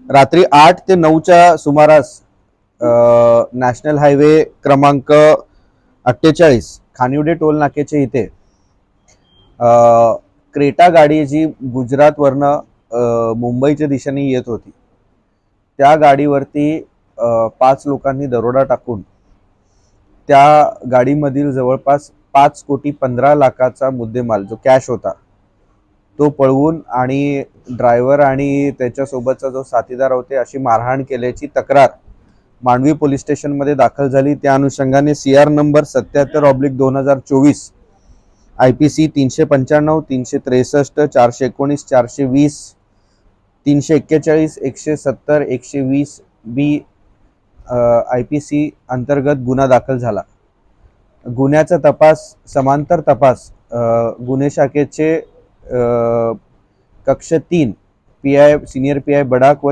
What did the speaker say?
रात्री 8 ते 9च्या सुमारास नॅशनल हायवे क्रमांक 48 खानिवडे टोल नाक्याच्या इथे क्रेटा गाडी जी गुजरातवरनं मुंबईच्या दिशेने येत होती, त्या गाडीवरती 5 लोकांनी दरोडा टाकून त्या गाडीमधील जवळपास 5,15,00,000चा मुद्देमाल जो कॅश होता तो पळवून आणि ड्रायव्हर आणि त्याच्यासोबतचा जो साथीदार होते अशी मारहाण केल्याची तक्रार मांडवी पोलीस स्टेशनमध्ये दाखल झाली। त्या अनुषंगाने CR number 77/2024 IPC 395 363 419 420 341 170 120 B IPC अंतर्गत गुन्हा दाखल झाला। गुन्ह्याचा तपास समांतर तपास गुन्हे शाखेचे कक्ष 3 PI सिनियर PI बडाक व